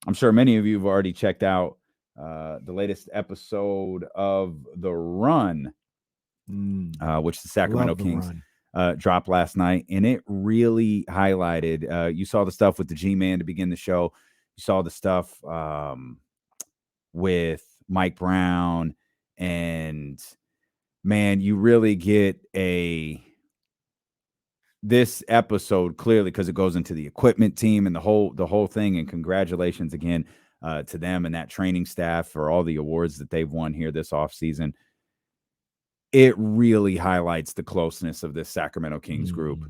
I'm sure many of you have already checked out the latest episode of The Run, which the Sacramento Love the Kings run. dropped last night, and it really highlighted. You saw the stuff with the G-Man to begin the show. You saw the stuff with Mike Brown, and man, you really get this episode clearly because it goes into the equipment team and the whole thing. And congratulations again to them and that training staff for all the awards that they've won here this offseason. It really highlights the closeness of this Sacramento Kings group.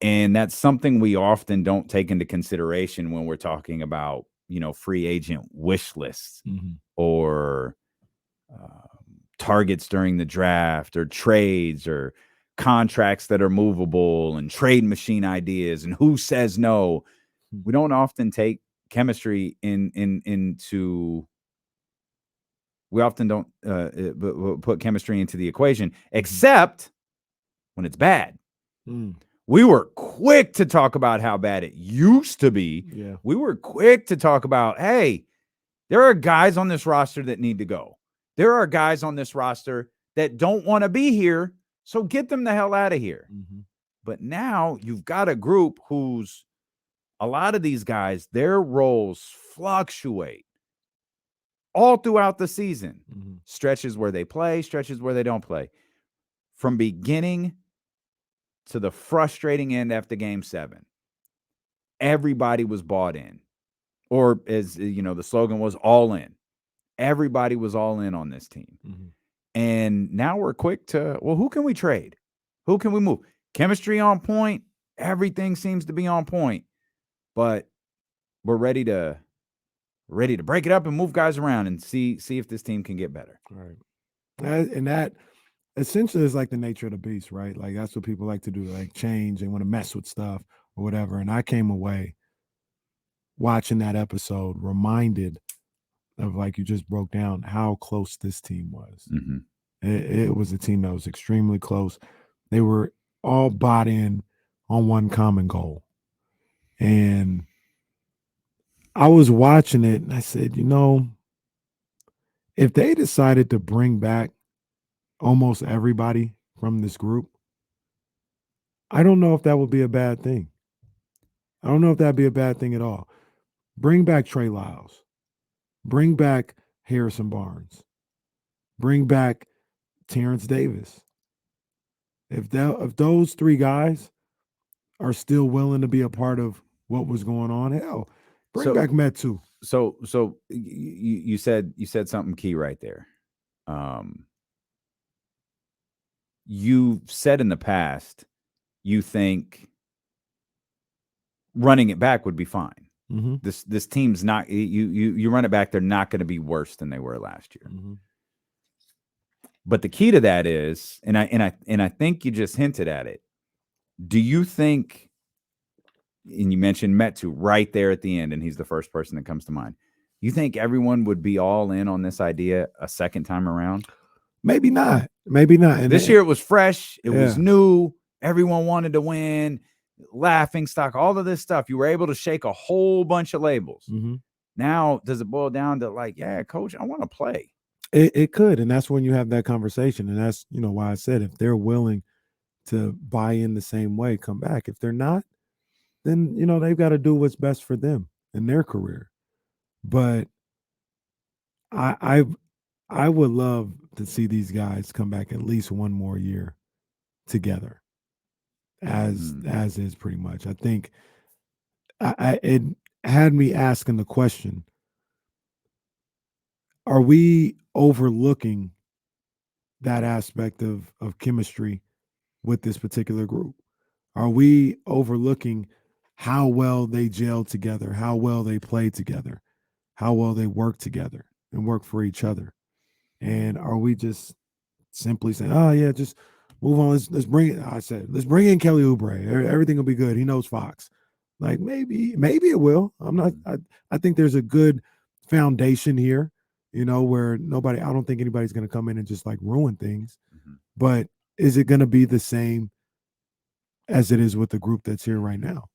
And that's something we often don't take into consideration when we're talking about, free agent wish lists or targets during the draft or trades or contracts that are movable and trade machine ideas and who says no. We don't often take chemistry into we often don't put chemistry into the equation, except when it's bad. We were quick to talk about how bad it used to be. Yeah. We were quick to talk about, hey, there are guys on this roster that need to go. There are guys on this roster that don't want to be here, so get them the hell out of here. But now you've got a group who's a lot of these guys, their roles fluctuate all throughout the season. Stretches where they play, stretches where they don't play. From beginning to the frustrating end after Game 7, everybody was bought in. Or as the slogan was, all in. Everybody was all in on this team. And now we're quick to, well, who can we trade? Who can we move? Chemistry on point. Everything seems to be on point. But we're ready to break it up and move guys around and see if this team can get better. Right. And that essentially is like the nature of the beast, right? Like that's what people like to do, like change and want to mess with stuff or whatever. And I came away watching that episode reminded of, like you just broke down, how close this team was. It was a team that was extremely close. They were all bought in on one common goal. And I was watching it and I said, if they decided to bring back almost everybody from this group, I don't know if that would be a bad thing. I don't know if that'd be a bad thing at all. Bring back Trey Lyles. Bring back Harrison Barnes. Bring back Terrence Davis. If those three guys are still willing to be a part of what was going on, hell, bring back Metu. So you said something key right there. You've said in the past you think running it back would be fine. This team's not, you run it back, they're not going to be worse than they were last year. But the key to that is, and I think you just hinted at it. Do you think, and you mentioned Metu right there at the end, and he's the first person that comes to mind. You think everyone would be all in on this idea a second time around? Maybe not. Maybe not. And this year it was fresh. It was new. Everyone wanted to win. Laughing stock, all of this stuff. You were able to shake a whole bunch of labels. Now, does it boil down to like, yeah, coach, I want to play? It could. And that's when you have that conversation. And that's, why I said if they're willing to buy in the same way, come back. If they're not, then, they've got to do what's best for them in their career. But I would love to see these guys come back at least one more year together, as is pretty much. I think it had me asking the question: are we overlooking that aspect of chemistry with this particular group? Are we overlooking how well they gel together, how well they play together, how well they work together and work for each other? And are we just simply saying, oh yeah, just move on. Let's bring it. Let's bring in Kelly Oubre. Everything will be good. He knows Fox. Like maybe it will. I think there's a good foundation here, where I don't think anybody's going to come in and just like ruin things. But is it going to be the same as it is with the group that's here right now?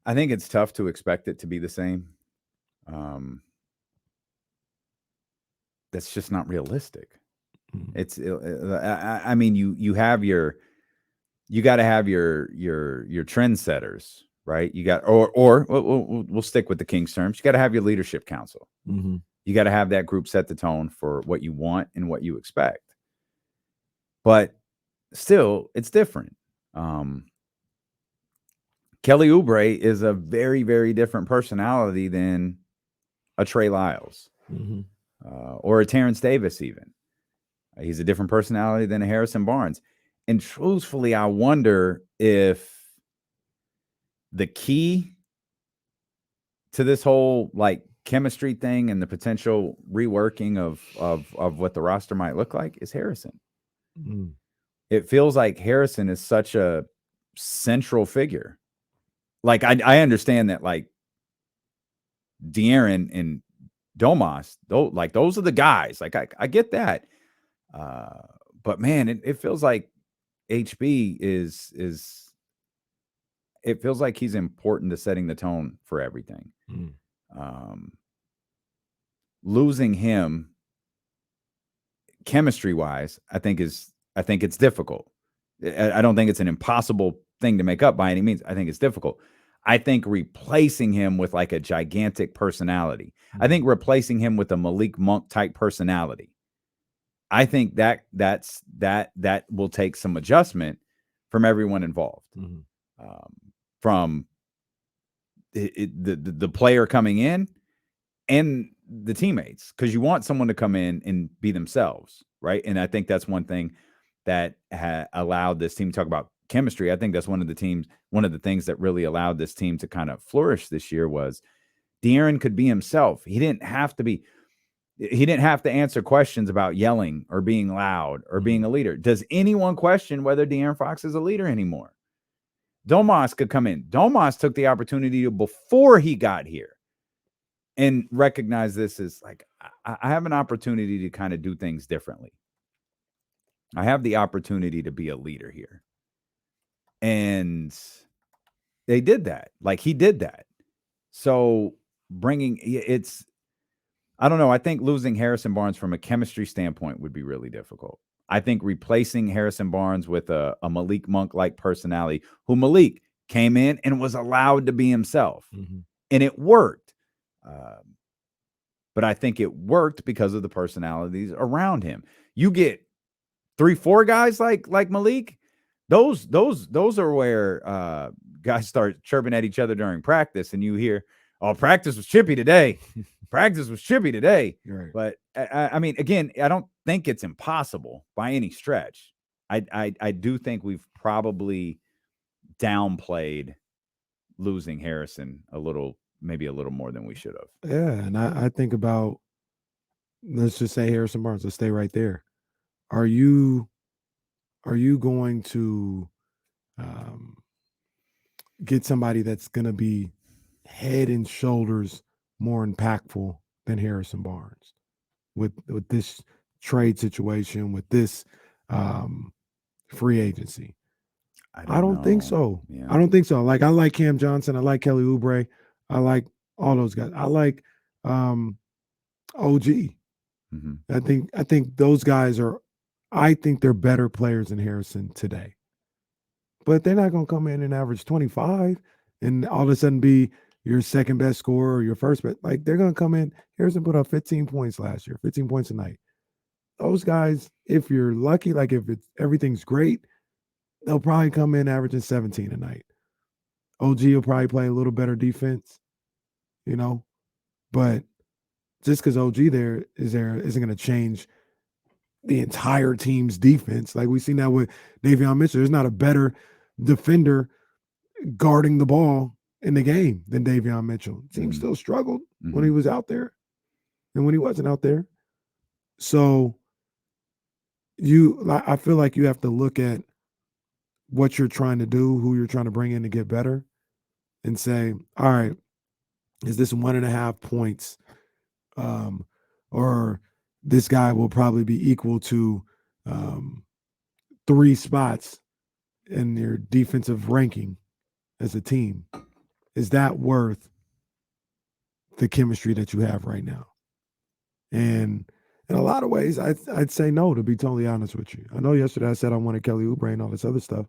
I think it's tough to expect it to be the same. that's just not realistic. Mm-hmm. It's I mean, you have you got to have your trendsetters, right? You got or we'll stick with the King's terms. You got to have your leadership council. Mm-hmm. You got to have that group set the tone for what you want and what you expect. But still, it's different. Kelly Oubre is a very, very different personality than a Trey Lyles or a Terrence Davis even. He's a different personality than a Harrison Barnes. And truthfully, I wonder if the key to this whole like chemistry thing and the potential reworking of what the roster might look like is Harrison. Mm-hmm. It feels like Harrison is such a central figure. Like I understand that like De'Aaron and Domas, those are the guys. Like I get that. But man, it feels like HB is it feels like he's important to setting the tone for everything. Losing him chemistry wise, I think it's difficult. I don't think it's an impossible thing to make up by any means. I think it's difficult. I think replacing him with like a gigantic personality. I think replacing him with a Malik Monk type personality. I think that will take some adjustment from everyone involved. From the player coming in and the teammates, because you want someone to come in and be themselves, right? And I think that's one thing that allowed this team to talk about chemistry. I think that's one of the things that really allowed this team to kind of flourish this year was De'Aaron could be himself. He didn't have to answer questions about yelling or being loud or being a leader. Does anyone question whether De'Aaron Fox is a leader anymore? Domas could come in. Domas took the opportunity before he got here and recognize this as like, I have an opportunity to kind of do things differently. I have the opportunity to be a leader here. And they did that. Like he did that. So I don't know. I think losing Harrison Barnes from a chemistry standpoint would be really difficult. I think replacing Harrison Barnes with a Malik Monk-like personality, who Malik came in and was allowed to be himself. And it worked. But I think it worked because of the personalities around him. You get 3-4 guys like Malik, those are where guys start chirping at each other during practice, and you hear, "Oh, practice was chippy today." Practice was chippy today. Right. But I mean, again, I don't think it's impossible by any stretch. I do think we've probably downplayed losing Harrison maybe a little more than we should have. Yeah, and I think about, let's just say Harrison Barnes. Let's stay right there. Are you going to get somebody that's going to be head and shoulders more impactful than Harrison Barnes with this trade situation, with this free agency? I don't think so. Yeah. I don't think so. Like I like Cam Johnson. I like Kelly Oubre. I like all those guys. I like OG. I think those guys I think they're better players than Harrison today. But they're not going to come in and average 25 and all of a sudden be your second best scorer or your first best. Like they're going to come in. Harrison put up 15 points last year, 15 points a night. Those guys, if you're lucky, like if everything's great, they'll probably come in averaging 17 a night. OG will probably play a little better defense, but just because OG isn't going to change the entire team's defense. Like we see now with Davion Mitchell, there's not a better defender guarding the ball in the game than Davion Mitchell. The team still struggled when he was out there and when he wasn't out there. So I feel like you have to look at what you're trying to do, who you're trying to bring in to get better, and say, all right, is this 1.5 points? Or this guy will probably be equal to 3 spots in your defensive ranking as a team. Is that worth the chemistry that you have right now. And in a lot of ways, I'd say no, to be totally honest with you. I know yesterday I said I wanted Kelly Oubre and all this other stuff,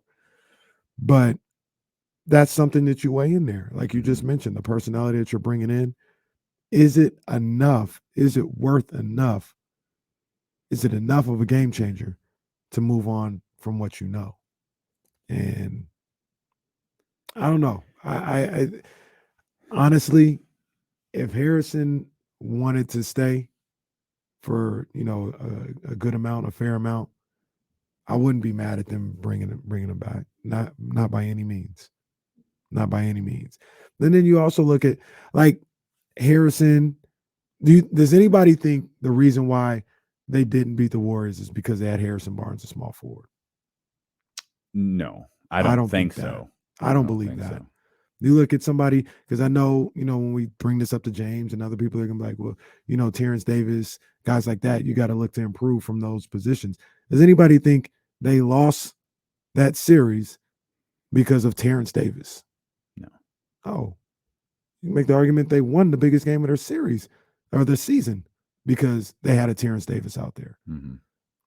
but that's something that you weigh in there. Like you just mentioned, the personality that you're bringing in. Is it enough? Is it worth enough? Is it enough of a game changer to move on from what you know? And I don't know. I honestly, if Harrison wanted to stay for a good amount, a fair amount, I wouldn't be mad at them bringing him back. Not by any means. Not by any means. And then you also look at like Harrison. Does anybody think the reason why they didn't beat the Warriors is because they had Harrison Barnes, a small forward? No, I don't think so. I don't believe that. So. You look at somebody, because I know, when we bring this up to James and other people, they're going to be like, well, Terrence Davis, guys like that, you got to look to improve from those positions. Does anybody think they lost that series because of Terrence Davis? No. Oh, you can make the argument they won the biggest game of their series or the season because they had a Terrence Davis out there. Mm-hmm.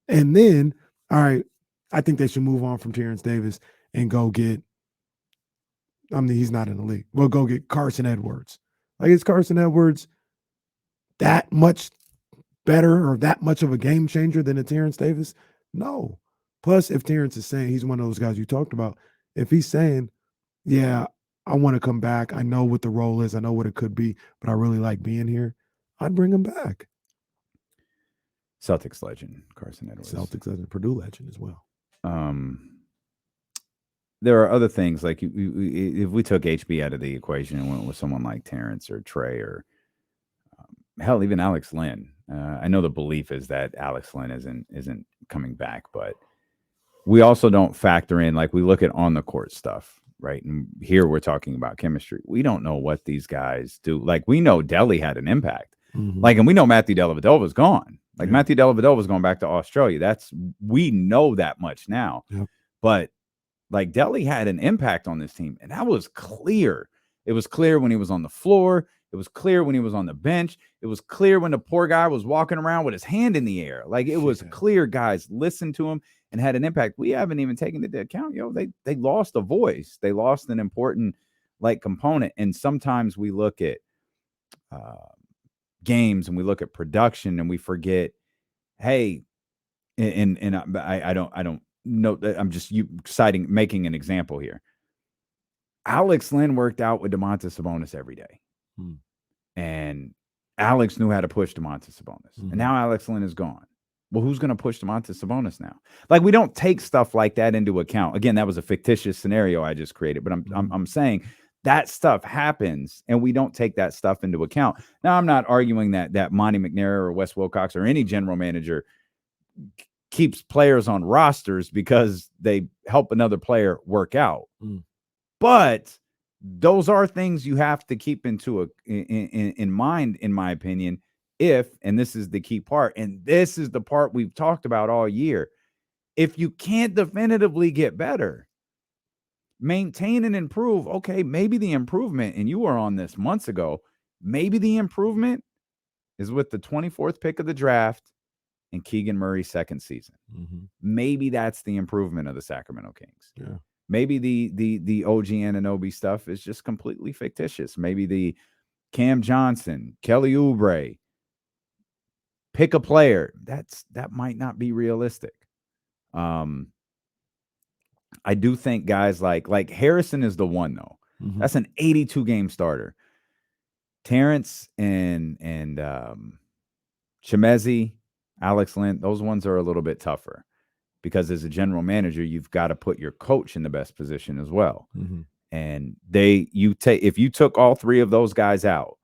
And then, all right, I think they should move on from Terrence Davis and go get, he's not in the league. We'll go get Carson Edwards. Like, is Carson Edwards that much better or that much of a game changer than a Terrence Davis? No. Plus, if Terrence is saying, he's one of those guys you talked about, if he's saying, yeah, I want to come back, I know what the role is, I know what it could be, but I really like being here, I'd bring him back. Celtics legend, Carson Edwards. Celtics legend, Purdue legend as well. There are other things, like if we took HB out of the equation and went with someone like Terrence or Trey or hell, even Alex Lynn. I know the belief is that Alex Lynn isn't coming back, but we also don't factor in, like we look at on the court stuff, right? And here we're talking about chemistry. We don't know what these guys do. Like we know Delly had an impact. Mm-hmm. Like, and we know Matthew Dellavedova's gone. Like Matthew Dellavedova's going back to Australia. We know that much now. Yep. But like Delly had an impact on this team, and that was clear. It was clear when he was on the floor. It was clear when he was on the bench. It was clear when the poor guy was walking around with his hand in the air. Like it was clear guys listened to him and had an impact. We haven't even taken into account, they lost a voice. They lost an important component. And sometimes we look at games and we look at production and we forget, hey, and I don't know that I'm just making an example here. Alex Lynn worked out with Domantas Sabonis every day. And Alex knew how to push Domantas Sabonis. And now Alex Lynn is gone. Well, who's going to push Domantas Sabonis now? Like, we don't take stuff like that into account. Again, that was a fictitious scenario I just created, but I'm saying that stuff happens and we don't take that stuff into account. Now, I'm not arguing that Monty McNair or Wes Wilcox or any general manager keeps players on rosters because they help another player work out. But those are things you have to keep in mind, in my opinion, and this is the key part, and this is the part we've talked about all year, if you can't definitively get better, maintain and improve. Okay, maybe the improvement, and you were on this months ago, maybe the improvement is with the 24th pick of the draft and Keegan Murray's second season. Maybe that's the improvement of the Sacramento Kings. Yeah. Maybe the OG Anunoby stuff is just completely fictitious. Maybe the Cam Johnson, Kelly Oubre, pick a player. That might not be realistic. I do think guys like Harrison is the one though. That's an 82 game starter. Terrence and Chimezie, Alex Lynn, those ones are a little bit tougher. Because as a general manager, you've got to put your coach in the best position as well. And if you took all three of those guys out,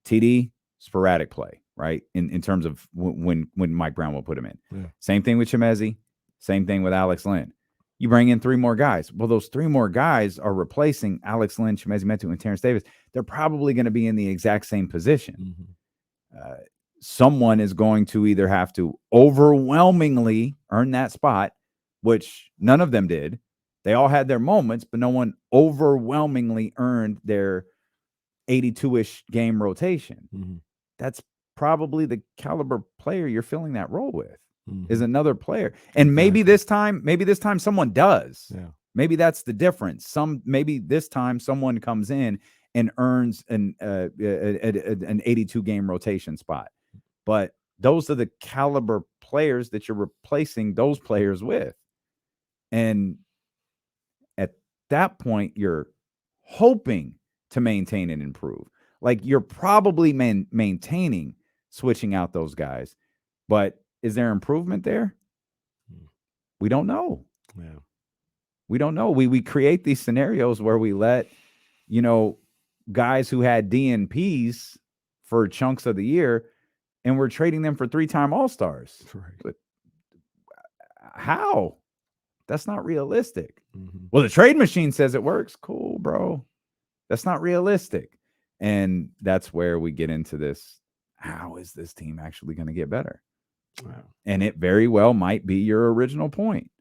TD, sporadic play, right? In terms of when Mike Brown will put him in. Yeah. Same thing with Chimezie, same thing with Alex Lynn. You bring in three more guys. Well, those three more guys are replacing Alex Lynn, Chimezie Metu, and Terrence Davis. They're probably going to be in the exact same position. Someone is going to either have to overwhelmingly earn that spot, which none of them did. They all had their moments, but no one overwhelmingly earned their 82-ish game rotation. Mm-hmm. That's probably the caliber player you're filling that role with. Mm-hmm. Is another player. And maybe this time someone does. Yeah. Maybe that's the difference. Maybe this time someone comes in and earns an 82 game rotation spot. But those are the caliber players that you're replacing those players with. And at that point, you're hoping to maintain and improve. Like you're probably maintaining switching out those guys. But is there improvement there? We don't know. Yeah. We don't know. We create these scenarios where we let, guys who had DNPs for chunks of the year, and we're trading them for 3-time All-Stars. Right. But how? That's not realistic. Mm-hmm. Well, the trade machine says it works. Cool, bro. That's not realistic. And that's where we get into this. How is this team actually going to get better? Wow. And it very well might be your original point.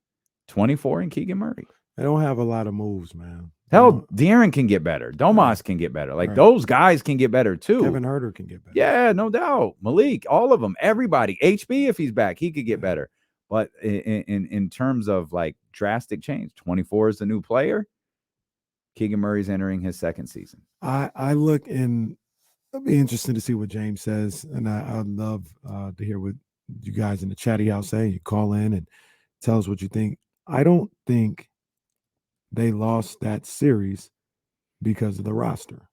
24 and Keegan Murray. They don't have a lot of moves, man. Hell, De'Aaron can get better. Domas can get better. Like those guys can get better too. Kevin Huerter can get better. Yeah, no doubt. Malik, all of them, everybody. HB, if he's back, he could get better. But in terms of like drastic change, 24 is the new player. Keegan Murray's entering his second season. I look and it'll be interesting to see what James says, and I'd love to hear what you guys in the chatty house say. You call in and tell us what you think. I don't think they lost that series because of the roster.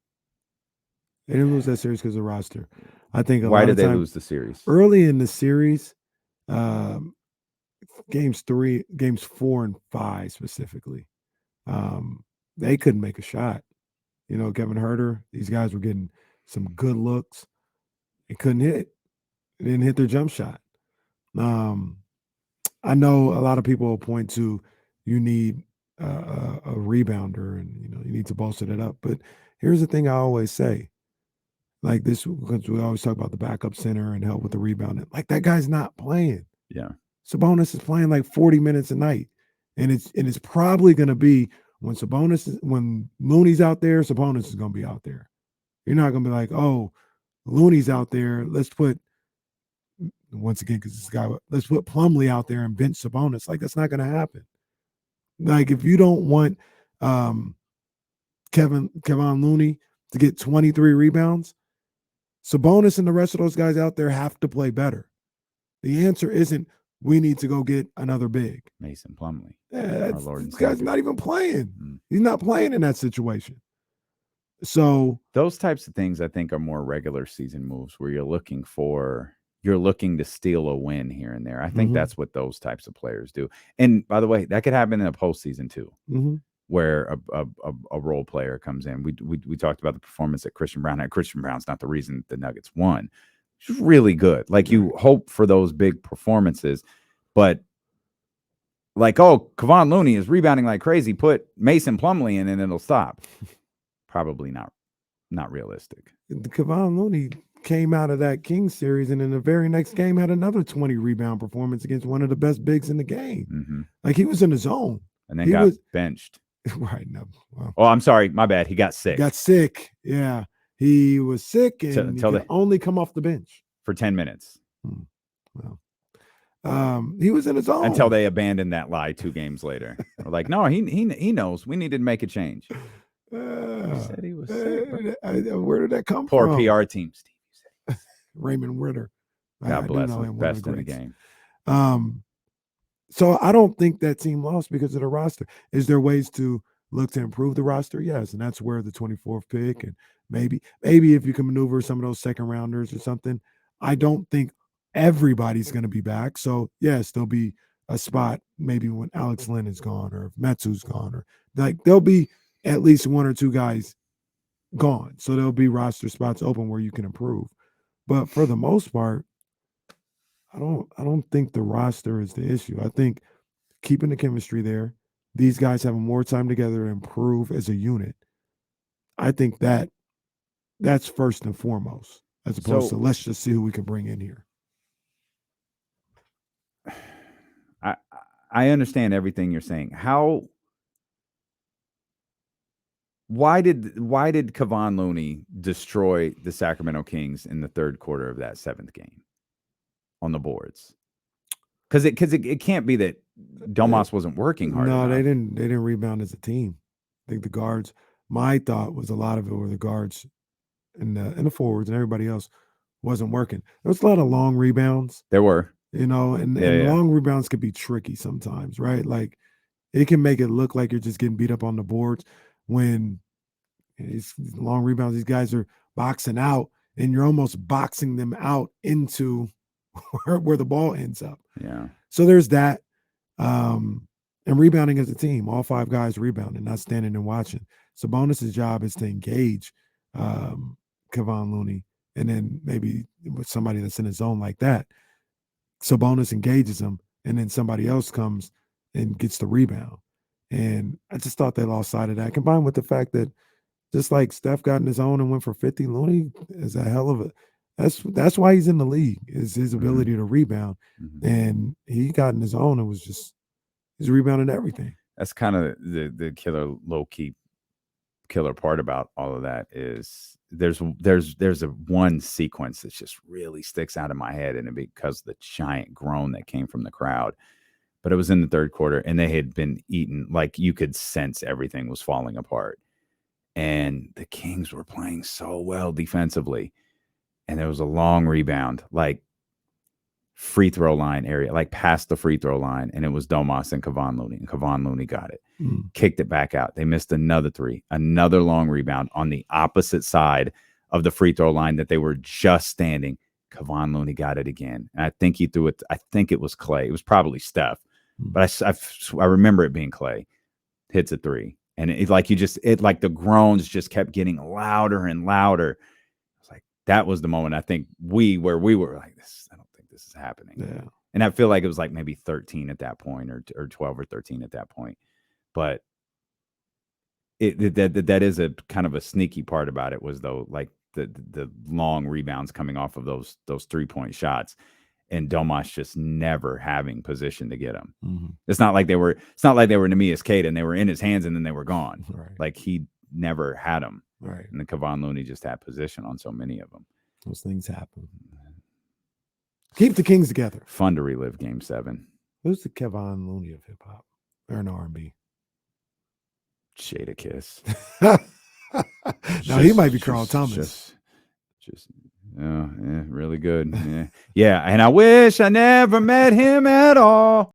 They didn't lose that series because of the roster. I think why did they lose the series? Early in the series, games 4 and 5 specifically, they couldn't make a shot. Kevin Huerter, these guys were getting some good looks. They couldn't hit. They didn't hit their jump shot. I know a lot of people will point to you need a rebounder and you need to bolster that up. But here's the thing I always say, like this, because we always talk about the backup center and help with the rebounding. Like that guy's not playing. Yeah, Sabonis is playing like 40 minutes a night, and it's probably going to be when Looney's out there, Sabonis is going to be out there. You're not going to be like, oh, Looney's out there. Let's put Plumlee out there and bench Sabonis. Like that's not going to happen. Like if you don't want Kevon Looney to get 23 rebounds, Sabonis and the rest of those guys out there have to play better. The answer isn't we need to go get another big. Mason Plumlee. Yeah, this guy's not even playing. Mm. He's not playing in that situation. So those types of things I think are more regular season moves where you're looking to steal a win here and there. I think that's what those types of players do. And by the way, that could happen in a postseason too, where a role player comes in. We talked about the performance that Christian Brown had. Christian Brown's not the reason the Nuggets won. It's really good. Like you hope for those big performances, but like, oh, Kevon Looney is rebounding like crazy. Put Mason Plumlee in and it'll stop. Probably not realistic. Kevon Looney came out of that Kings series and in the very next game had another 20 rebound performance against one of the best bigs in the game. Mm-hmm. Like he was in the zone. And then got benched. Right. No. Well, oh, I'm sorry. My bad. He got sick. Yeah. He was sick and he could only come off the bench. For 10 minutes. Well, he was in his zone. Until they abandoned that lie 2 games later. We're like, no, he knows. We needed to make a change. He said he was sick. Where did that come from? Poor PR team, Steve. Raymond Ritter. God bless him. Best in the game. So I don't think that team lost because of the roster. Is there ways to look to improve the roster? Yes. And that's where the 24th pick and maybe if you can maneuver some of those second rounders or something. I don't think everybody's going to be back. So yes, there'll be a spot maybe when Alex Lynn is gone or if Metsu's gone or like there'll be at least 1 or 2 guys gone. So there'll be roster spots open where you can improve. But for the most part, I don't think the roster is the issue. I think keeping the chemistry there, these guys having more time together to improve as a unit. I think that's first and foremost, as opposed to let's just see who we can bring in here. I understand everything you're saying. why did Kevon Looney destroy the Sacramento Kings in the third quarter of that 7th game on the boards? Because it can't be that Domas wasn't working hard No, enough. they didn't rebound as a team. I think the guards. My thought was a lot of it were the guards and the forwards and everybody else wasn't working. There was a lot of long rebounds, There were. and long rebounds could be tricky sometimes, right? Like it can make it look like you're just getting beat up on the boards when it's long rebounds. These guys are boxing out, and you're almost boxing them out into where the ball ends up. Yeah. So there's that. And rebounding as a team, all 5 guys rebounding, not standing and watching. Sabonis' job is to engage Kevon Looney, and then maybe with somebody that's in a zone like that, Sabonis engages him, and then somebody else comes and gets the rebound. And I just thought they lost sight of that, combined with the fact that just like Steph got in his own and went for 50, Looney is a hell of a that's why he's in the league, is his ability to rebound. And he got in his own and was just he's rebounding everything. That's kind of the low-key killer part about all of that is there's a one sequence that just really sticks out in my head, and because of the giant groan that came from the crowd. But it was in the third quarter, and they had been eaten. Like, you could sense everything was falling apart. And the Kings were playing so well defensively. And there was a long rebound, like free throw line area, like past the free throw line. And it was Domas and Kevon Looney. And Kevon Looney got it, kicked it back out. They missed another 3, another long rebound on the opposite side of the free throw line that they were just standing. Kevon Looney got it again. And I think he threw it. I think it was Clay. It was probably Steph. But I remember it being Clay. Hits a 3. And like the groans just kept getting louder and louder. It's like, that was the moment I think we were like, I don't think this is happening. Yeah. And I feel like it was like maybe 13 at that point, or 12 or 13 at that point. But that is a kind of a sneaky part about it, was though, like the long rebounds coming off of those 3-point shots, and Domas just never having position to get them. It's not like they were Neemias Queta and they were in his hands and then they were gone. Right. Like, he never had them. Right. And the Kevon Looney just had position on so many of them. Those things happen. Keep the Kings together. Fun to relive Game 7. Who's the Kevon Looney of hip hop or an R&B? Shada Kiss. Now he might be Carl Thomas. Yeah, really good. Yeah. And I wish I never met him at all.